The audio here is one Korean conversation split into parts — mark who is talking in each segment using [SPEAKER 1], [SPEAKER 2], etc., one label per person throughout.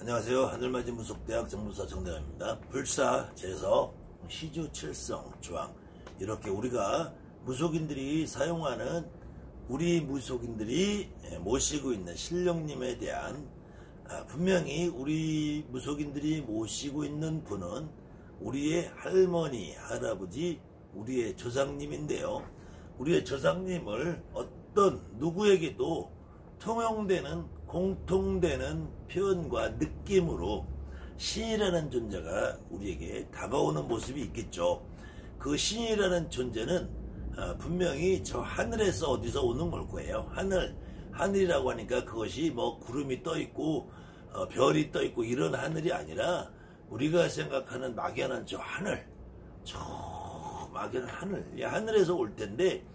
[SPEAKER 1] 안녕하세요. 하늘맞이 무속대학 정무사 정대감입니다. 불사, 재석, 시주, 칠성, 주황, 이렇게 우리가 무속인들이 사용하는, 우리 무속인들이 모시고 있는 신령님에 대한, 분명히 우리 무속인들이 모시고 있는 분은 우리의 할머니, 할아버지, 우리의 조상님인데요. 우리의 조상님을 어떤 누구에게도 통용되는, 공통되는 표현과 느낌으로 신이라는 존재가 우리에게 다가오는 모습이 있겠죠. 그 신이라는 존재는 분명히 저 하늘에서 어디서 오는 걸 거예요. 하늘이라고 하니까 그것이 뭐 구름이 떠 있고 별이 떠 있고 이런 하늘이 아니라 우리가 생각하는 막연한 저 하늘, 저 막연한 하늘, 이 하늘에서 올 텐데,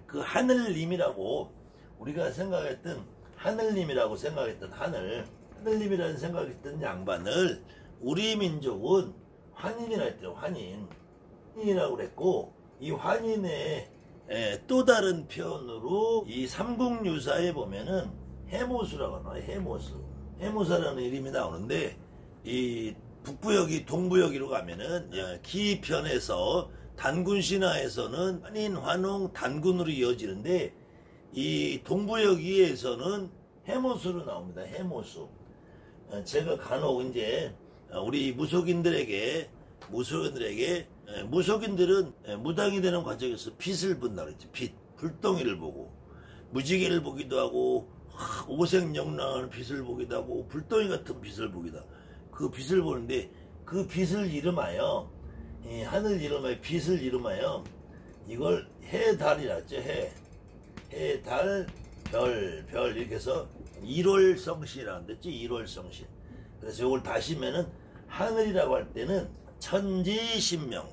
[SPEAKER 1] 그 하늘님이라고 우리가 생각했던, 하늘님이라고 생각했던 하늘님이라는 생각했던 양반을 우리 민족은 환인이라 했대요. 환인이라고 그랬고, 이 환인의 또 다른 표현으로 이 삼국유사에 보면은 해모수라고 나와요. 해모사라는 이름이 나오는데, 이 북부여기 동부여기로 가면은 기편에서 단군신화에서는 환인, 환웅, 단군으로 이어지는데, 이 동부여기에서는 해모수로 나옵니다. 해모수. 제가 간혹 이제 우리 무속인들은 무당이 되는 과정에서 빛을 본다 그랬죠. 불덩이를 보고 무지개를 보기도 하고 오색영랑하는 빛을 보기도 하고 불덩이 같은 빛을 보기도 하고, 그 빛을 보는데 그 빛을 이름하여, 이 하늘 이름하여, 빛을 이름하여 이걸 해달이라 했죠. 해, 달, 별 이렇게 해서 일월성신이라고 했지. 일월성신. 그래서 이걸 다시면은 하늘이라고 할 때는 천지신명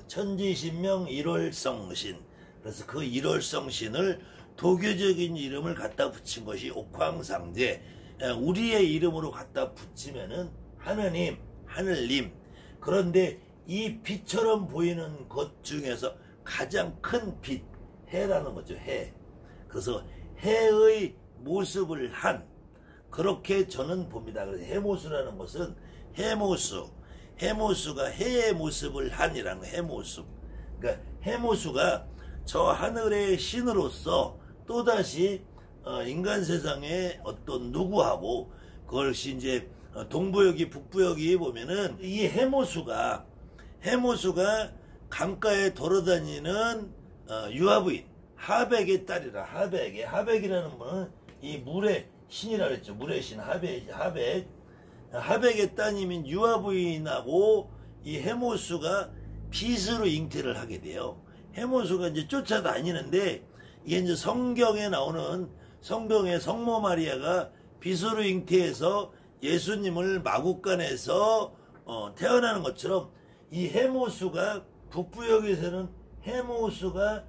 [SPEAKER 1] 일월성신. 그래서 그 일월성신을 도교적인 이름을 갖다 붙인 것이 옥황상제, 우리의 이름으로 갖다 붙이면은 하느님, 하늘님. 그런데 이 빛처럼 보이는 것 중에서 가장 큰 빛, 해라는 거죠. 해. 그래서 해의 모습을 한, 그렇게 저는 봅니다. 그래서 해모수라는 것은 해모수가 해의 모습을 한이라는 거. 해모수. 그러니까 해모수가 저 하늘의 신으로서 또다시 인간 세상의 어떤 누구하고, 그것이 이제 동부여기 북부여기 보면은 이 해모수가 강가에 돌아다니는 유아부인 하백의 딸이라. 하백이라는 분은 이 물의 신이라 그랬죠. 물의 신 하백의 따님인 유아부인하고 이 해모수가 빛으로 잉태를 하게 돼요. 해모수가 이제 쫓아다니는데, 이게 이제 성경에 나오는, 성경의 성모 마리아가 빛으로 잉태해서 예수님을 마구간에서 태어나는 것처럼, 이 해모수가 북부역에서는 해모수가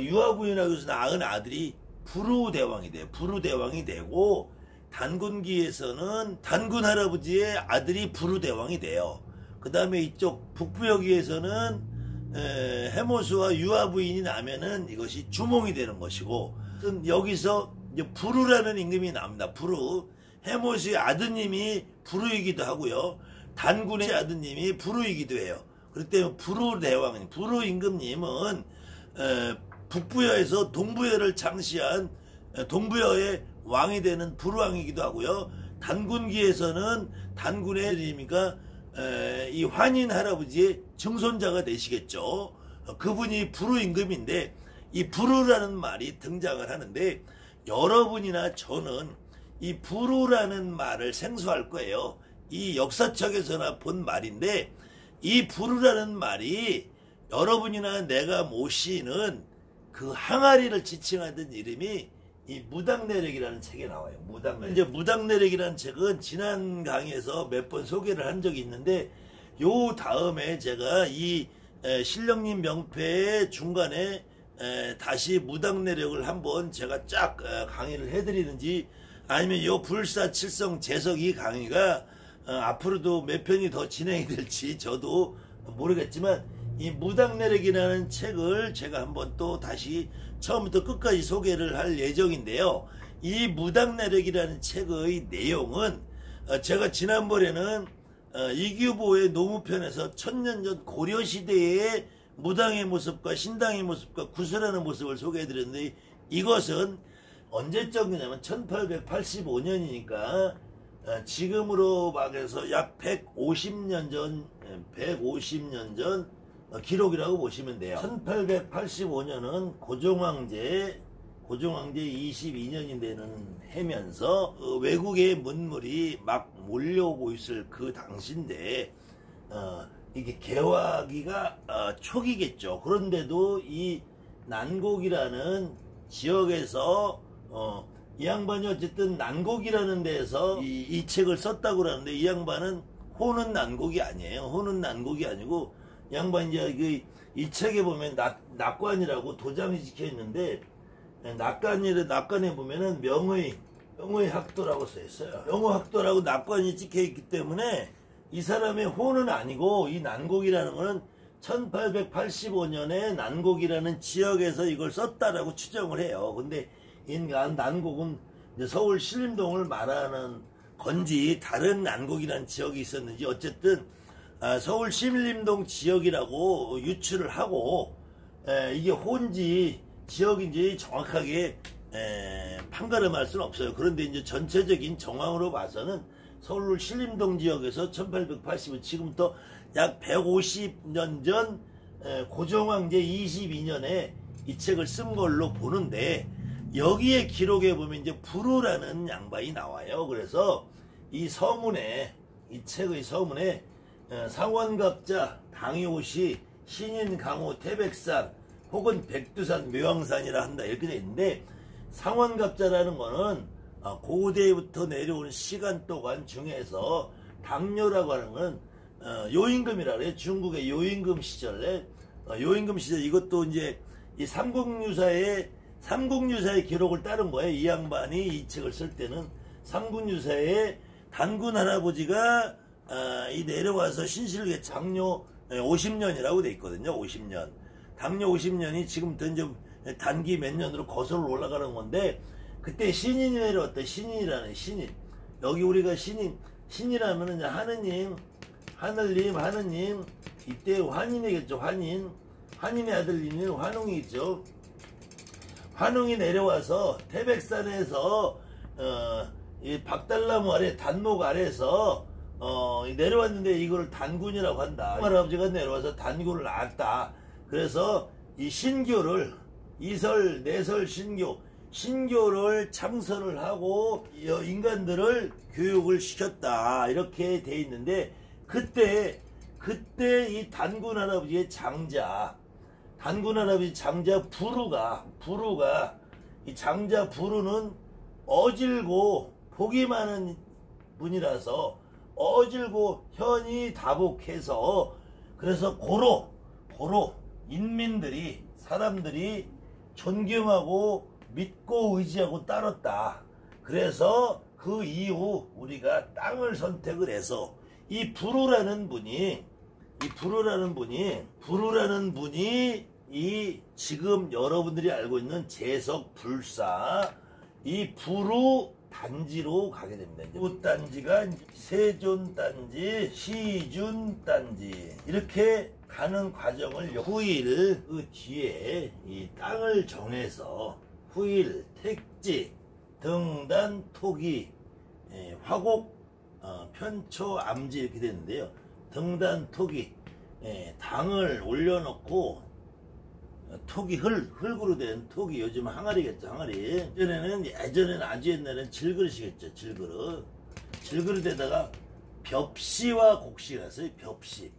[SPEAKER 1] 유아부인하고 해서 낳은 아들이 부루대왕이 돼요. 부루대왕이 되고, 단군기에서는 단군 할아버지의 아들이 부루대왕이 돼요. 그 다음에 이쪽 북부여기에서는 해모수와 유아부인이 나면은 이것이 주몽이 되는 것이고, 여기서 이제 부루라는 임금이 나옵니다. 부루. 해모수의 아드님이 부루이기도 하고요. 단군의 아드님이 부루이기도 해요. 그렇기 때문에 부루대왕, 부루임금님은 북부여에서 동부여를 창시한 동부여의 왕이 되는 부루왕이기도 하고요. 단군기에서는 단군의 아들이니까 이 환인 할아버지의 증손자가 되시겠죠. 그분이 부루임금인데, 이 부루라는 말이 등장을 하는데, 여러분이나 저는 이 부루라는 말을 생소할 거예요. 이 역사책에서나 본 말인데, 이 부루라는 말이 여러분이나 내가 모시는 그 항아리를 지칭하던 이름이 이 무당내력이라는 책에 나와요. 무당내력이라는 책은 지난 강의에서 몇 번 소개를 한 적이 있는데, 요 다음에 제가 이 신령님 명패의 중간에 다시 무당내력을 한번 제가 쫙 강의를 해드리는지, 아니면 요 불사, 칠성, 재석 이 강의가 앞으로도 몇 편이 더 진행이 될지 저도 모르겠지만, 이 무당내력이라는 책을 제가 한번 또 다시 처음부터 끝까지 소개를 할 예정인데요. 이 무당내력이라는 책의 내용은 제가 지난번에는 이규보의 노무편에서 천년전 고려시대의 무당의 모습과 신당의 모습과 구슬하는 모습을 소개해드렸는데, 이것은 언제적이냐면 1885년이니까 지금으로 막해서 약 150년 전 기록이라고 보시면 돼요. 1885년은 고종황제 22년이 되는 해면서 외국의 문물이 막 몰려오고 있을 그 당시인데, 이게 개화기가 초기겠죠. 그런데도 이 난곡이라는 지역에서 이 양반이 어쨌든 난곡이라는 데서 이 책을 썼다고 그러는데, 이 양반은 호는 난곡이 아니에요. 호는 난곡이 아니고, 이 양반이 이제 이 책에 보면 낙관이라고 도장이 찍혀 있는데, 낙관에 보면은 명의 학도라고 써 있어요. 명의 학도라고 낙관이 찍혀 있기 때문에 이 사람의 호는 아니고, 이 난곡이라는 거는 1885년에 난곡이라는 지역에서 이걸 썼다라고 추정을 해요. 근데 이 난곡은 이제 서울 신림동을 말하는 건지 다른 난곡이라는 지역이 있었는지, 어쨌든 서울 신림동 지역이라고 유추를 하고, 이게 호인지 지역인지 정확하게 판가름할 수는 없어요. 그런데 이제 전체적인 정황으로 봐서는 서울 신림동 지역에서 1880은 지금부터 약 150년 전 고종황제 22년에 이 책을 쓴 걸로 보는데, 여기에 기록에 보면 이제 부루라는 양반이 나와요. 그래서 이 서문에, 이 책의 서문에 상원갑자, 당요시, 신인, 강호, 태백산 혹은 백두산, 묘왕산이라 한다, 이렇게 돼 있는데, 상원갑자라는 거는 고대부터 내려오는 시간 동안 중에서 당뇨라고 하는 건 요임금이라 그래요. 중국의 요임금 시절에 요임금 시절, 이것도 이제 이 삼국유사의 기록을 따른 거예요. 이 양반이 이 책을 쓸 때는 삼국유사의 단군 할아버지가 이 내려와서 신실계 장료 50년이라고 돼 있거든요. 50년. 당뇨 50년이 지금부터 이제 단기 몇 년으로 거슬러 올라가는 건데, 그때 신인이 내려왔다. 신인이라는 신인. 여기 우리가 신이라면 이제 하느님, 하늘님, 하느님, 이때 환인이겠죠. 환인의 아들님인 환웅이겠죠. 환웅이 내려와서 태백산에서 이 박달나무 아래, 단목 아래에서 내려왔는데, 이걸 단군이라고 한다. 할아버지가 내려와서 단군을 낳았다. 그래서 이 신교를, 이설, 내설, 신교를 창설을 하고 인간들을 교육을 시켰다, 이렇게 돼 있는데, 그때 이 단군 할아버지의 장자 부루가 이 장자 부루는 어질고 복이 많은 분이라서 어질고 현이 다복해서, 그래서 고로 인민들이, 사람들이 존경하고 믿고 의지하고 따랐다. 그래서 그 이후 우리가 땅을 선택을 해서 이 부루라는 분이 이 지금 여러분들이 알고 있는 제석불사, 이 부루 단지로 가게 됩니다. 부 단지가 세존단지, 시준단지, 이렇게 가는 과정을 후일, 그 뒤에 이 땅을 정해서 후일, 택지, 등단, 토기, 화곡, 편초, 암지, 이렇게 되는데요. 등단, 토기, 당을 올려놓고 토기, 흙으로 된 토기, 요즘 항아리겠죠, 항아리. 예전에는 아주 옛날에는 질그릇이겠죠, 질그릇. 질그릇에다가 벽시와 곡시가 있어요. 벽시.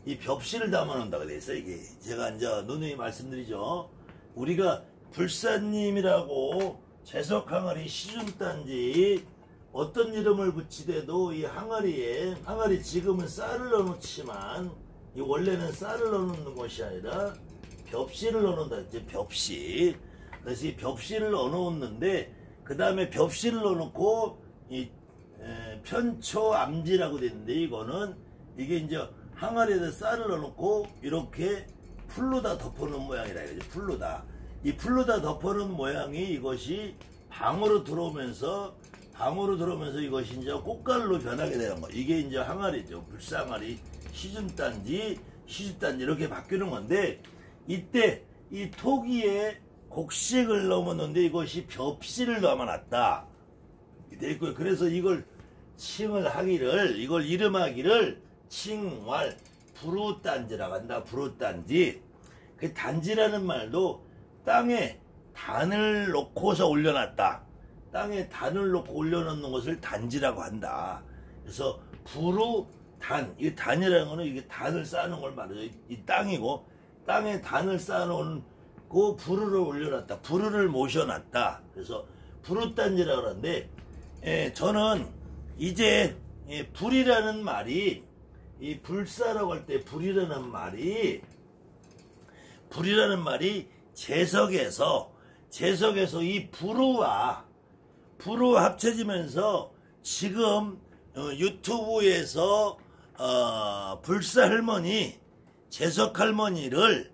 [SPEAKER 1] 이 벽시를 담아놓는다고 돼 있어요. 이게 제가 이제 누누이 말씀드리죠. 우리가 불사님이라고 제석항아리, 시준단지 어떤 이름을 붙이더라도 이 항아리 지금은 쌀을 넣어놓지만, 이 원래는 쌀을 넣어놓는 것이 아니라 벽시를 넣어놓는다. 이제 벽시. 그래서 이 벽시를 넣어놓는데, 그 다음에 벽시를 넣어놓고 이 편초암지라고 되어 있는데, 이게 이제 항아리에다 쌀을 넣어놓고 이렇게 풀로다 덮어놓은 모양이라 이거죠. 풀로다. 이 풀로다 덮어놓은 모양이, 이것이 방으로 들어오면서 방으로 들어오면서 이것이 이제 꽃갈로 변하게 되는 거. 이게 이제 항아리죠. 불사항아리, 시즌단지, 시주단지 이렇게 바뀌는 건데, 이때 이 토기에 곡식을 넣어놓는데 이것이 벽실을 넣어놨다. 됐고요. 그래서 이걸 칭을 하기를, 이걸 이름하기를 칭왈 부루단지라고 한다. 부루단지. 그 단지라는 말도 땅에 단을 놓고서 올려놨다. 땅에 단을 놓고 올려놓는 것을 단지라고 한다. 그래서 부루단, 이 단이라는 거는 이게 단을 쌓는 걸 말하죠. 이 땅이고, 땅에 단을 쌓아놓고 부루를 올려놨다. 부루를 모셔놨다. 그래서 부루단지라고 하는데, 저는 이제 불이라는 말이, 이 불사라고 할 때 불이라는 말이 재석에서 이 부루와 합쳐지면서 지금 유튜브에서 불사 할머니, 재석 할머니를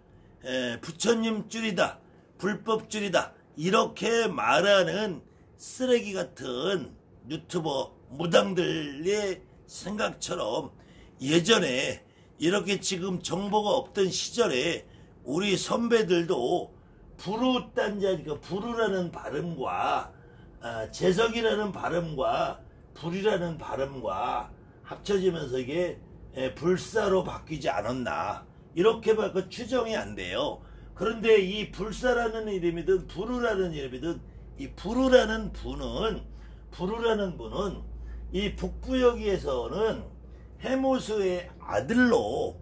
[SPEAKER 1] 부처님 줄이다, 불법 줄이다 이렇게 말하는 쓰레기 같은 유튜버 무당들의 생각처럼 예전에 이렇게 지금 정보가 없던 시절에 우리 선배들도 부루단지 하니까 부루라는 발음과 재석이라는 발음과 불이라는 발음과 합쳐지면서 이게 불사로 바뀌지 않았나 이렇게밖에 추정이 안 돼요. 그런데 이 불사라는 이름이든 부루라는 이름이든 이 부루라는 분은 이 북부여기에서는 해모수의 아들로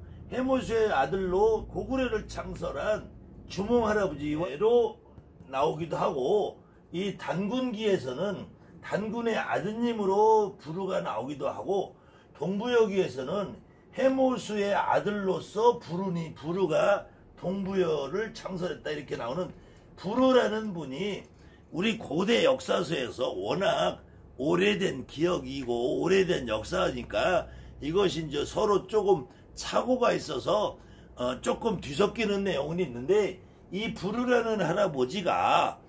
[SPEAKER 1] 고구려를 창설한 주몽할아버지로 나오기도 하고, 이 단군기에서는 단군의 아드님으로 부루가 나오기도 하고, 동부여기에서는 해모수의 아들로서 부루가 동부여를 창설했다 이렇게 나오는 부루라는 분이 우리 고대 역사서에서 워낙 오래된 기억이고 오래된 역사니까 이것이 이제 서로 조금 착오가 있어서 조금 뒤섞이는 내용은 있는데, 이 부루라는 할아버지가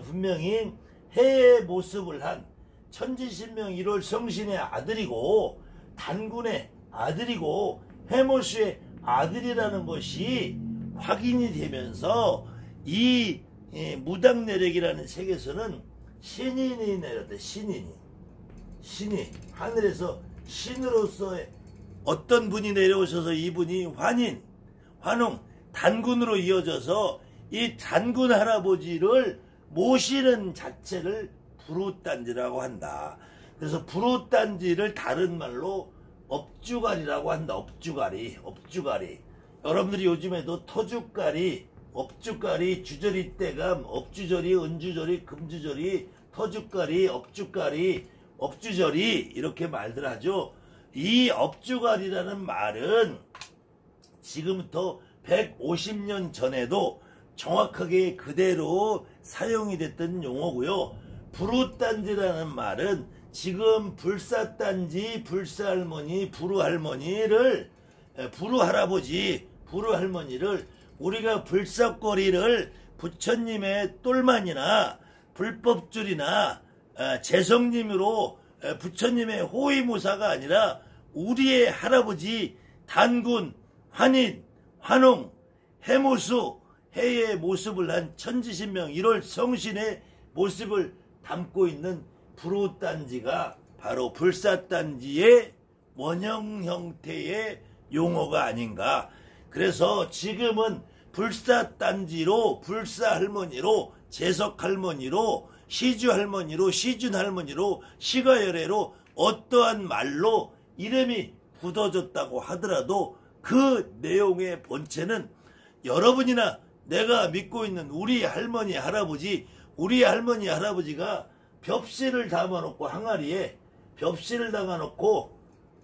[SPEAKER 1] 분명히 해의 모습을 한 천지신명 1월 성신의 아들이고 단군의 아들이고 해모수의 아들이라는 것이 확인이 되면서 이 무당내력이라는 책에서는 신인이 내렸대. 신이 하늘에서 신으로서의 어떤 분이 내려오셔서 이분이 환웅 단군으로 이어져서 이 단군 할아버지를 모시는 자체를 부루단지라고 한다. 그래서 부루단지를 다른 말로 업주가리라고 한다. 업주가리. 여러분들이 요즘에도 터주가리, 업주가리, 주저리 떼감, 업주저리, 은주저리, 금주저리, 터주가리, 업주저리 이렇게 말들 하죠. 이 업주가리라는 말은 지금부터 150년 전에도 정확하게 그대로 사용이 됐던 용어고요. 부루단지라는 말은 지금 불사단지, 불사할머니, 부루할머니를 부루할머니를 우리가 불사거리를 부처님의 똘만이나 불법줄이나 재성님으로 부처님의 호위무사가 아니라 우리의 할아버지 단군, 환웅, 해모수, 해의 모습을 한 천지신명 1월 성신의 모습을 담고 있는 부루단지가 바로 불사단지의 원형 형태의 용어가 아닌가. 그래서 지금은 불사단지로, 불사할머니로, 재석할머니로, 시주할머니로, 시준할머니로, 시가열애로 어떠한 말로 이름이 굳어졌다고 하더라도 그 내용의 본체는 여러분이나 내가 믿고 있는 우리 할머니 할아버지가 벽실을 담아놓고 항아리에 벽실을 담아놓고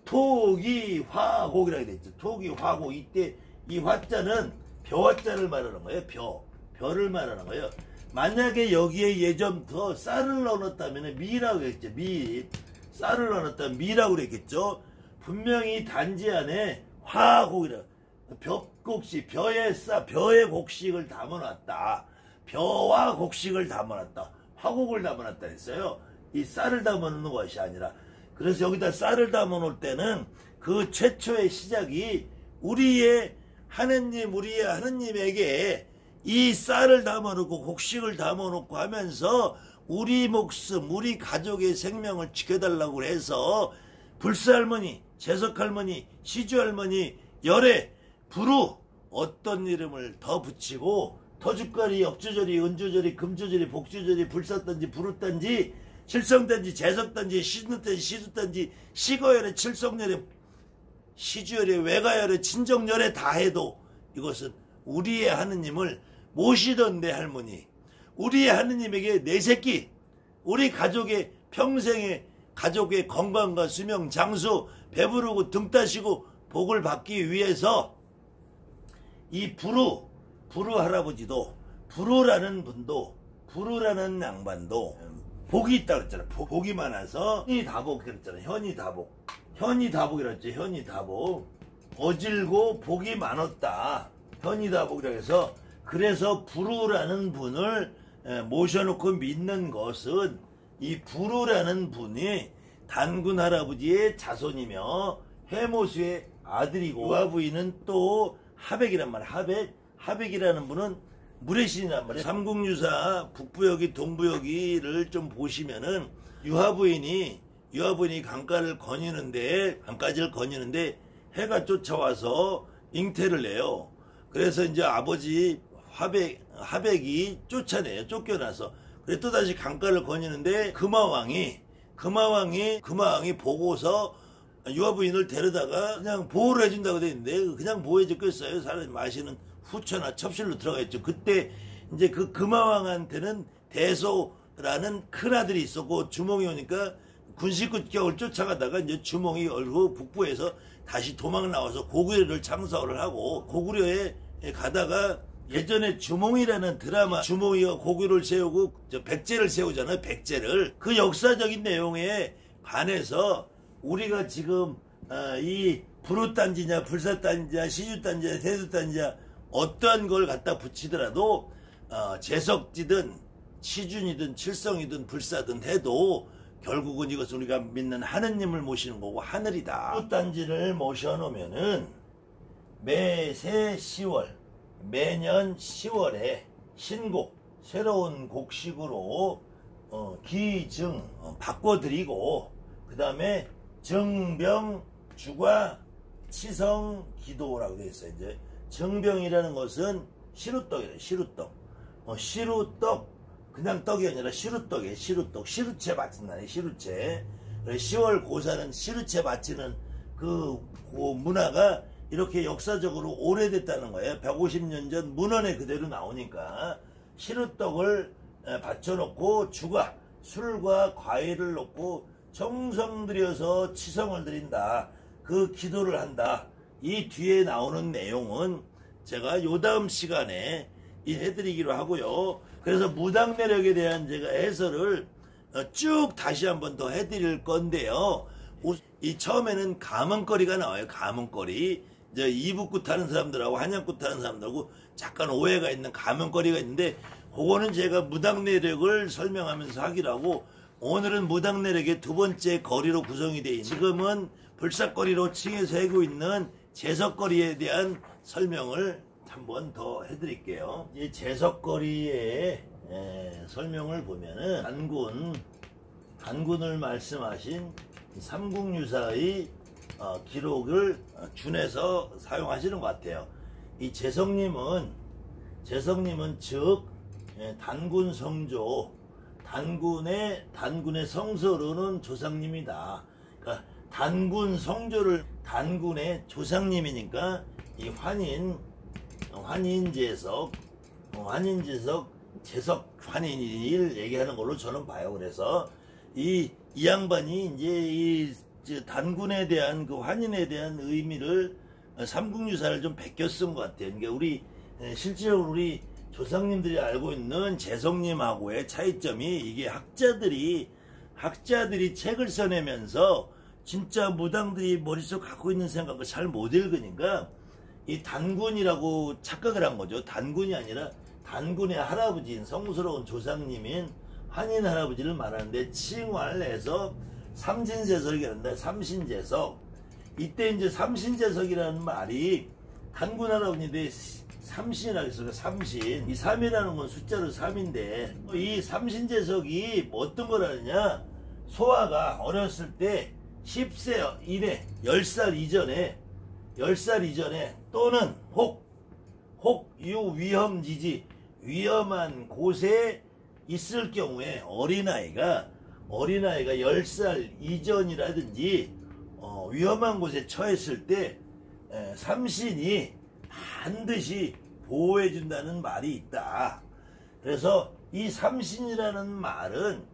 [SPEAKER 1] 토기화곡이라고 되어 있죠. 토기화곡. 이때 이 화자는 벼화자를 말하는 거예요. 벼를 말하는 거예요. 만약에 여기에 예전부터 쌀을 넣어놨다면 미라고 했죠. 쌀을 넣어놨다면 미라고 그랬겠죠. 분명히 단지 안에 화곡이라 벼곡식, 벼의 곡식을 담아놨다. 벼와 곡식을 담아놨다. 화곡을 담아놨다 했어요. 이 쌀을 담아놓는 것이 아니라. 그래서 여기다 쌀을 담아놓을 때는 그 최초의 시작이 우리의 하느님에게 이 쌀을 담아놓고 곡식을 담아놓고 하면서 우리 목숨, 우리 가족의 생명을 지켜달라고 해서 불사할머니, 재석할머니, 시주할머니, 열애, 부루 어떤 이름을 더 붙이고 터주거리, 역주절이, 은주절이, 금주절이, 복주절이, 불사단지, 부루단지, 칠성단지, 재석단지, 시누단지, 시두단지, 시거열에, 칠성열에, 시주열에, 외가열에, 친정열에 다 해도 이것은 우리의 하느님을 모시던 내 할머니, 우리의 하느님에게 내 새끼, 우리 가족의 평생의 가족의 건강과 수명, 장수, 배부르고 등 따시고 복을 받기 위해서 이 부루 할아버지도, 부루라는 분도, 부루라는 양반도 복이 있다고 그랬잖아. 복이 많아서 현이다복 그랬잖아. 현이다복이라 했지. 현이다복. 어질고 복이 많았다. 현이다복이라고 해서 그래서 부루라는 분을 모셔놓고 믿는 것은 이 부루라는 분이 단군 할아버지의 자손이며 해모수의 아들이고 유아부인은 또 하백이란 말이야. 하백이라는 분은 물의 신이란 말이야. 삼국유사 북부여기 동부여기를 좀 보시면은 유아부인이 강가지를 거니는데 해가 쫓아와서 잉태를 내요. 그래서 이제 아버지 하백이 쫓아내요. 쫓겨나서. 그래 또다시 강가를 거니는데 금화왕이 보고서 유아부인을 데려다가 그냥 보호를 해준다고 돼 있는데 그냥 보호해줬겠어요. 사람이 마시는 후처나 첩실로 들어가 있죠. 그때 이제 그 금화왕한테는 대소라는 큰아들이 있었고 주몽이 오니까 군시국격을 쫓아가다가 이제 주몽이 얼고 북부에서 다시 도망 나와서 고구려를 창설을 하고 고구려에 가다가 예전에 주몽이라는 드라마 주몽이가 고구려를 세우고 백제를 세우잖아요. 백제를. 그 역사적인 내용에 반해서 우리가 지금 이 부루단지냐 불사단지냐 시주단지냐 대두단지냐 어떤 걸 갖다 붙이더라도 재석지든 시준이든 칠성이든 불사든 해도 결국은 이것은 우리가 믿는 하느님을 모시는 거고 하늘이다. 부루단지를 모셔놓으면은 매세 10월 매년 10월에 신곡 새로운 곡식으로 기증 바꿔드리고 그 다음에 정병 주과 치성 기도라고 되어 있어요. 이제 정병이라는 것은 시루떡이래요. 시루떡 그냥 떡이 아니라 시루떡이에요. 시루채 바친다네. 시루채. 10월 고사는 시루채 바치는 그 문화가 이렇게 역사적으로 오래됐다는 거예요. 150년 전 문헌에 그대로 나오니까 시루떡을 받쳐놓고 주과 술과 과일을 넣고 정성 들여서 치성을 드린다. 그 기도를 한다. 이 뒤에 나오는 내용은 제가 요 다음 시간에 해드리기로 하고요. 그래서 무당내력에 대한 제가 해설을 쭉 다시 한번 더 해드릴 건데요. 이 처음에는 가문거리가 나와요. 가문거리. 이제 이북구 하는 사람들하고 한양구 하는 사람들하고 잠깐 오해가 있는 가문거리가 있는데 그거는 제가 무당내력을 설명하면서 하기로 하고 오늘은 무당내력의 두 번째 거리로 구성이 되어 있는 지금은 불사거리로 칭해서 하고 있는 재석거리에 대한 설명을 한번 더 해드릴게요. 이 재석거리의 설명을 보면은 단군을 말씀하신 삼국유사의 기록을 준해서 사용하시는 것 같아요. 이 재석님은 즉 단군 성조 단군의 성서로는 조상님이다. 그러니까 단군 성조를 단군의 조상님이니까 이 환인재석 재석 환인을 얘기하는 걸로 저는 봐요. 그래서 이 양반이 이제 단군에 대한 그 환인에 대한 의미를 삼국유사를 좀 베껴 쓴 것 같아요. 그러니까 실제로 우리 조상님들이 알고 있는 재석님하고의 차이점이 이게 학자들이 책을 써내면서 진짜 무당들이 머릿속 갖고 있는 생각을 잘 못 읽으니까 이 단군이라고 착각을 한 거죠. 단군이 아니라 단군의 할아버지인 성스러운 조상님인 환인 할아버지를 말하는데 칭활해서 삼신제석이란다. 삼신제석. 이때 이제 삼신제석이라는 말이 단군 할아버지인데 삼신이라고 했어요. 삼신. 이 3이라는 건 숫자로 3인데 이 삼신제석이 뭐 어떤 거라느냐, 소아가 어렸을 때 10세 이내 10살 이전에 또는 위험지지 위험한 곳에 있을 경우에 어린아이가 10살 이전이라든지 위험한 곳에 처했을 때 삼신이 반드시 보호해준다는 말이 있다. 그래서 이 삼신이라는 말은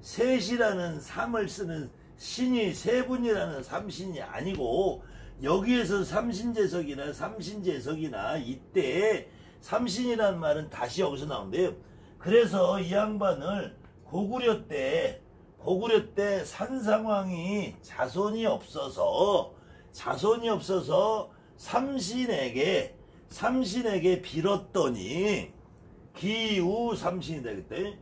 [SPEAKER 1] 셋이라는 삼을 쓰는 신이 세 분이라는 삼신이 아니고, 여기에서 삼신제석이나 삼신제석이나 이때 삼신이라는 말은 다시 여기서 나온대요. 그래서 이 양반을 고구려 때 산상왕이 자손이 없어서 삼신에게 빌었더니 기우 삼신이 되겠대.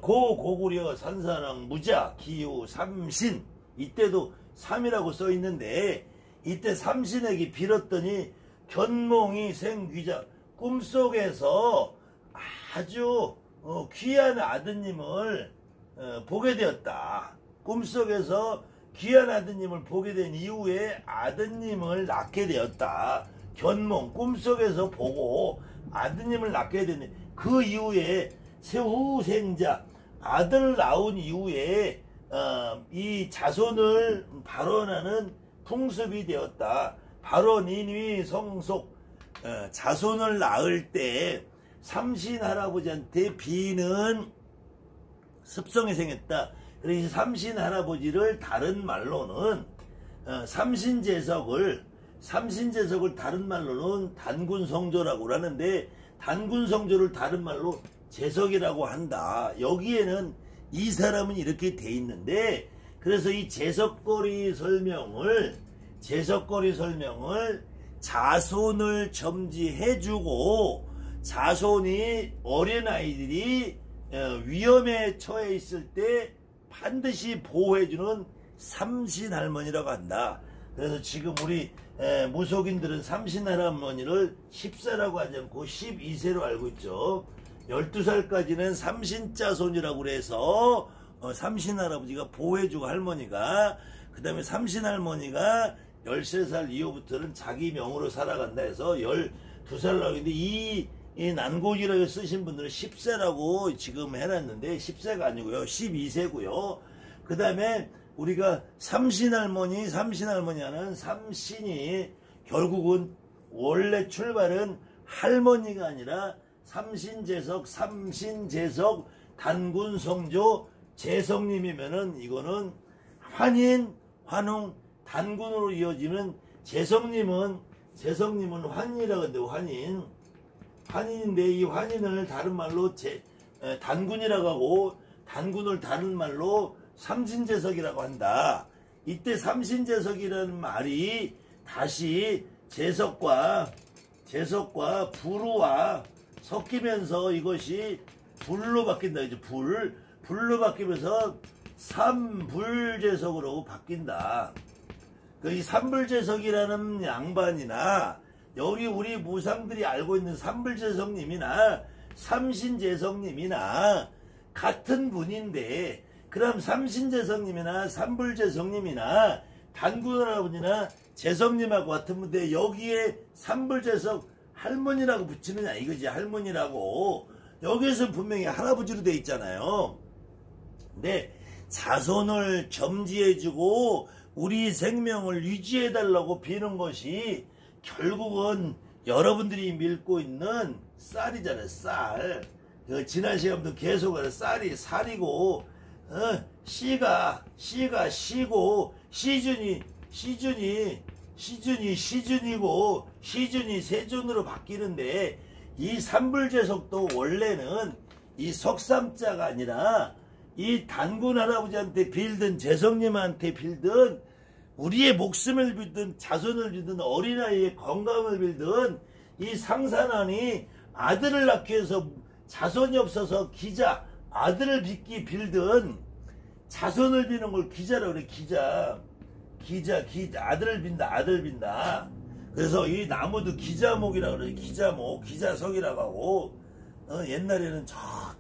[SPEAKER 1] 고구려 산상왕 무자 기우 삼신, 이때도 3이라고 써 있는데 이때 삼신에게 빌었더니 견몽이 생귀자, 꿈속에서 아주 귀한 아드님을 보게 되었다. 꿈속에서 귀한 아드님을 보게 된 이후에 아드님을 낳게 되었다. 견몽, 꿈속에서 보고 아드님을 낳게 되는 그 이후에 세후생자, 아들 낳은 이후에 이 자손을 발언하는 풍습이 되었다. 발언인위 성속, 자손을 낳을 때 삼신 할아버지한테 비는 습성이 생겼다. 그래서 삼신 할아버지를 다른 말로는 삼신제석을 다른 말로는 단군성조라고 하는데, 단군성조를 다른 말로 제석이라고 한다. 여기에는 이 사람은 이렇게 돼 있는데, 그래서 이 제석거리 설명을 자손을 점지해주고, 자손이 어린아이들이 위험에 처해 있을 때 반드시 보호해주는 삼신할머니라고 한다. 그래서 지금 우리 무속인들은 삼신할머니를 10세라고 하지 않고 12세로 알고 있죠. 12살까지는 삼신자손이라고 그래서 삼신할아버지가 보호해주고 할머니가, 그 다음에 삼신할머니가 13살 이후부터는 자기 명으로 살아간다 해서 12살 나오는데, 이 난고지라고 쓰신 분들은 10세라고 지금 해놨는데 10세가 아니고요, 12세고요. 그 다음에 우리가 삼신할머니 하는 삼신이 결국은 원래 출발은 할머니가 아니라 삼신제석, 단군성조, 제석님이면은 이거는 환인, 환웅, 단군으로 이어지는 제석님은 환인이라고 하는데, 환인인데 이 환인을 다른 말로 단군이라고 하고, 단군을 다른 말로 삼신제석이라고 한다. 이때 삼신제석이라는 말이 다시 제석과 불우와 섞이면서 이것이 불로 바뀐다. 이제 불로 바뀌면서 삼불제석으로 바뀐다. 이 삼불제석이라는 양반이나 여기 우리 무상들이 알고 있는 삼불제석님이나 삼신제석님이나 같은 분인데, 그럼 삼신제석님이나 삼불제석님이나 단군할아버지나 제석님하고 같은 분인데 여기에 삼불제석 할머니라고 붙이느냐 이거지. 할머니라고 여기에서 분명히 할아버지로 돼 있잖아요. 근데 자손을 점지해주고 우리 생명을 유지해달라고 비는 것이 결국은 여러분들이 믿고 있는 쌀이잖아요. 쌀. 지난 시간부터 계속 쌀이 살이고, 씨가 씨고, 시즌이 시즌이 세존으로 바뀌는데, 이 삼불제석도 원래는 이 석삼자가 아니라 이 단군 할아버지한테 빌든 제석님한테 빌든 우리의 목숨을 빌든 자손을 빌든 어린아이의 건강을 빌든 이 상산왕이 아들을 낳기 위해서 자손이 없어서 기자, 아들을 빚기 빌든 자손을 비는 걸 기자라고 그래. 기자, 아들을 빈다, 아들 빈다. 그래서 이 나무도 기자목이라고 그래. 기자목, 기자석이라고 하고, 옛날에는 전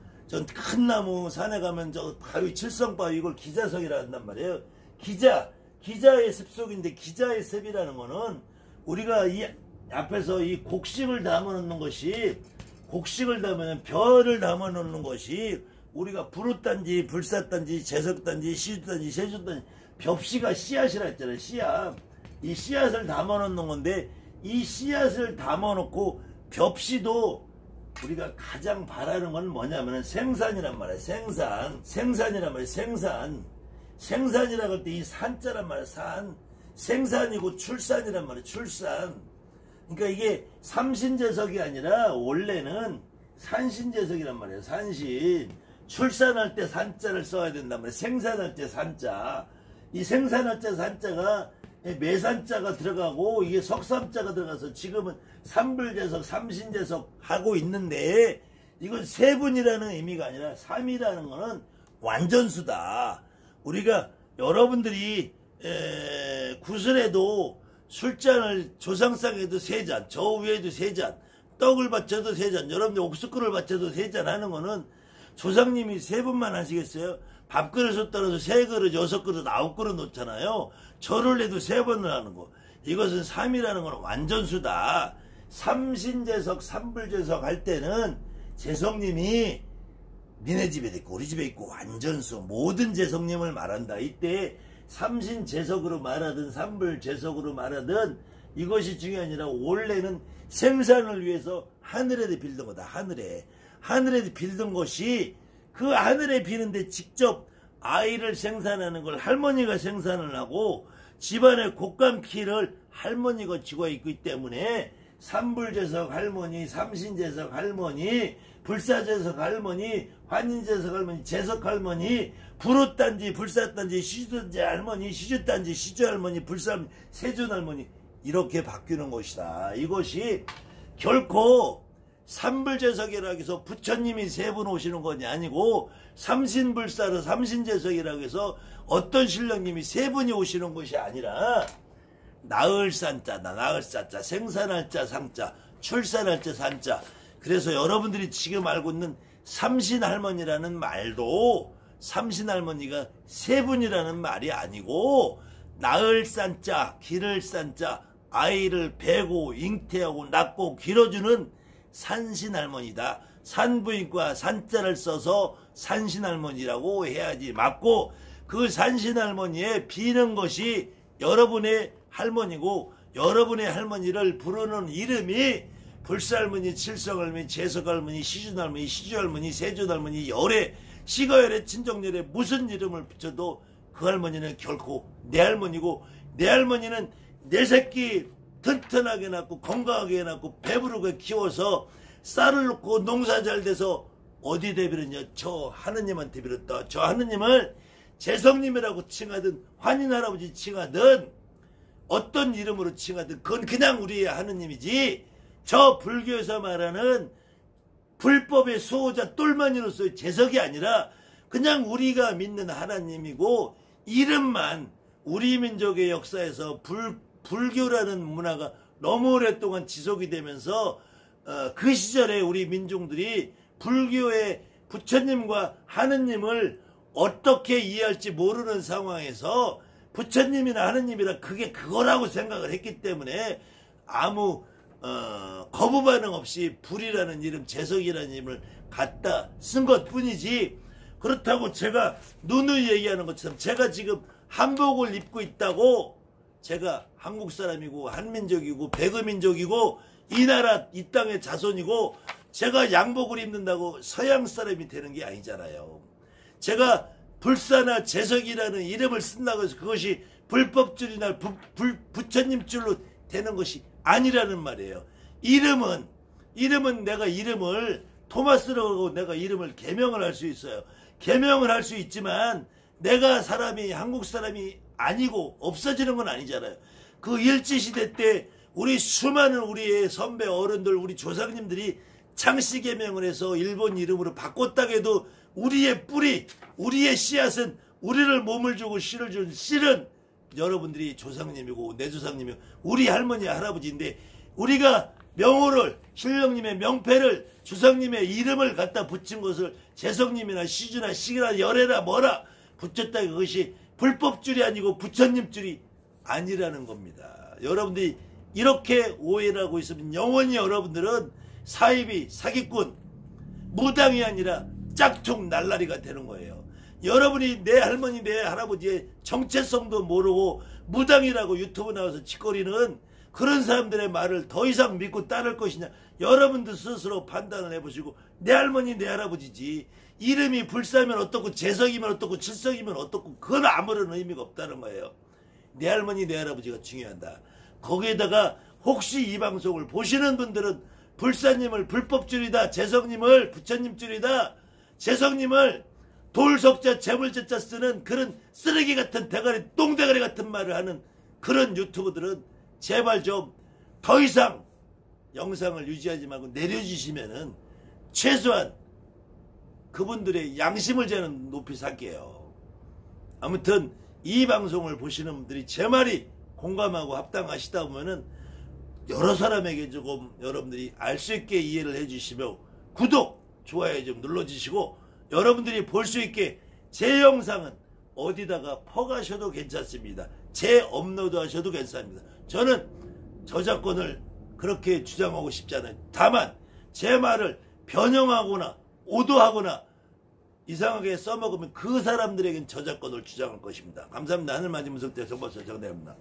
[SPEAKER 1] 큰 나무 산에 가면 저 바위, 칠성바위, 이걸 기자석이라 한단 말이에요. 기자의 습속인데, 기자의 습이라는 거는 우리가 이 앞에서 이 곡식을 담아 놓는 것이, 곡식을 담으면 별을 담아 놓는 것이, 우리가 부릇단지, 불삿단지, 제석단지, 시주단지, 세주단지, 벽씨가 씨앗이라 했잖아요. 씨앗. 이 씨앗을 담아 놓는 건데, 이 씨앗을 담아 놓고 벽씨도 우리가 가장 바라는 건 뭐냐면은 생산이란 말이에요. 생산이란 말이에요. 생산이라고 할 때 이 산자란 말이에요. 생산이고 출산이란 말이에요. 출산. 그러니까 이게 삼신제석이 아니라 원래는 산신제석이란 말이에요. 산신. 출산할 때 산자를 써야 된단 말이에요. 생산할 때 산자. 이 생산할 때 산자가 매산자가 들어가고 이게 석삼자가 들어가서 지금은 삼불제석, 삼신제석 하고 있는데, 이건 세분이라는 의미가 아니라 삼이라는 거는 완전수다. 우리가 여러분들이 구슬에도 술잔을 조상상에도 3잔, 저 위에도 3잔, 떡을 바쳐도 3잔, 여러분들 옥수수를 바쳐도 3잔 하는 거는 조상님이 3분만 하시겠어요? 밥그릇을 따라서 3그릇, 6그릇, 9그릇 놓잖아요. 절을 해도 3번을 하는 거. 이것은 3이라는 건 완전수다. 삼신제석, 삼불제석 할 때는 제석님이 니네 집에 있고 우리 집에 있고 완전수, 모든 제석님을 말한다. 이때 삼신제석으로 말하든 삼불제석으로 말하든 이것이 중요한 게 아니라 원래는 생산을 위해서 하늘에 빌던 거다. 하늘에 빌던 것이, 그 하늘에 비는데 직접 아이를 생산하는 걸 할머니가 생산을 하고 집안의 곶감키를 할머니가 쥐고 있기 때문에 삼불제석 할머니, 삼신제석 할머니, 불사제석 할머니, 환인제석 할머니, 제석 할머니, 불옷단지, 불사단지, 시주단지 할머니, 시주단지, 시주 할머니, 불사 세준 할머니, 이렇게 바뀌는 것이다. 이것이 결코 삼불제석이라고 해서 부처님이 3분 오시는 것이 아니고, 삼신불사로 삼신제석이라고 해서 어떤 신령님이 3분이 오시는 것이 아니라, 낳을 산자다. 낳을 산자, 생산할 자 상자, 출산할 자 산자. 그래서 여러분들이 지금 알고 있는 삼신할머니라는 말도 삼신할머니가 3분이라는 말이 아니고, 낳을 산자, 기를 산자, 아이를 베고 잉태하고 낳고 길어주는 산신할머니다. 산부인과 산자를 써서 산신할머니라고 해야지 맞고, 그 산신할머니에 비는 것이 여러분의 할머니고, 여러분의 할머니를 부르는 이름이 불살할머니, 칠성할머니, 제석할머니, 시준할머니, 시주할머니, 세준할머니, 열애, 시가열애, 친정열애 무슨 이름을 붙여도 그 할머니는 결코 내 할머니고, 내 할머니는 내 새끼 튼튼하게 낳고 건강하게 낳고 배부르게 키워서 쌀을 넣고 농사 잘 돼서 어디 대비렸냐? 저 하느님한테 빌었다. 저 하느님을 제성님이라고 칭하든 환인할아버지 칭하든 어떤 이름으로 칭하든 그건 그냥 우리의 하느님이지, 저 불교에서 말하는 불법의 수호자 똘마니로서의 제석이 아니라 그냥 우리가 믿는 하나님이고, 이름만 우리 민족의 역사에서 불교라는 문화가 너무 오랫동안 지속이 되면서 그 시절에 우리 민중들이 불교의 부처님과 하느님을 어떻게 이해할지 모르는 상황에서 부처님이나 하느님이라 그게 그거라고 생각을 했기 때문에 아무 거부 반응 없이 불이라는 이름, 제석이라는 이름을 갖다 쓴 것뿐이지, 그렇다고 제가 누누이 얘기하는 것처럼 제가 지금 한복을 입고 있다고 제가 한국 사람이고 한민족이고 백의민족이고 이 나라 이 땅의 자손이고 제가 양복을 입는다고 서양 사람이 되는 게 아니잖아요. 제가 불사나 제석이라는 이름을 쓴다고 해서 그것이 불법줄이나 부처님 줄로 되는 것이 아니라는 말이에요. 이름은 내가 이름을 토마스라고 하고 내가 이름을 개명을 할 수 있어요. 개명을 할 수 있지만 내가 사람이 한국 사람이 아니고 없어지는 건 아니잖아요. 그 일제시대 때 우리 수많은 우리의 선배 어른들, 우리 조상님들이 창씨개명을 해서 일본 이름으로 바꿨다고 해도 우리의 뿌리, 우리의 씨앗은 우리를 몸을 주고 씨를 준 씨는 여러분들이 조상님이고 내 조상님이고 우리 할머니 할아버지인데 우리가 명호를 신령님의 명패를 조상님의 이름을 갖다 붙인 것을 재성님이나 시주나 시기나 열애나 뭐라 붙였다 그것이 불법줄이 아니고 부처님줄이 아니라는 겁니다. 여러분들이 이렇게 오해를 하고 있으면 영원히 여러분들은 사이비 사기꾼 무당이 아니라 짝퉁 날라리가 되는 거예요. 여러분이 내 할머니 내 할아버지의 정체성도 모르고 무당이라고 유튜브 나와서 짓거리는 그런 사람들의 말을 더 이상 믿고 따를 것이냐 여러분들 스스로 판단을 해보시고 내 할머니 내 할아버지지 이름이 불사면 어떻고 재성이면 어떻고 칠성이면 어떻고 그건 아무런 의미가 없다는 거예요. 내 할머니 내 할아버지가 중요하다. 거기에다가 혹시 이 방송을 보시는 분들은 불사님을 불법줄이다 재성님을 부처님줄이다 재성님을 돌석자 재물제자 쓰는 그런 쓰레기 같은 대가리 똥대가리 같은 말을 하는 그런 유튜버들은 제발 좀 더 이상 영상을 유지하지 말고 내려주시면은 최소한 그분들의 양심을 저는 높이 살게요. 아무튼 이 방송을 보시는 분들이 제 말이 공감하고 합당하시다 보면은 여러 사람에게 조금 여러분들이 알 수 있게 이해를 해주시며 구독, 좋아요 좀 눌러주시고 여러분들이 볼 수 있게 제 영상은 어디다가 퍼가셔도 괜찮습니다. 재업로드 하셔도 괜찮습니다. 저는 저작권을 그렇게 주장하고 싶지 않아요. 다만 제 말을 변형하거나 오도하거나 이상하게 써먹으면 그 사람들에겐 저작권을 주장할 것입니다. 감사합니다. 하늘맞은 무섭대 정보서 정대입니다.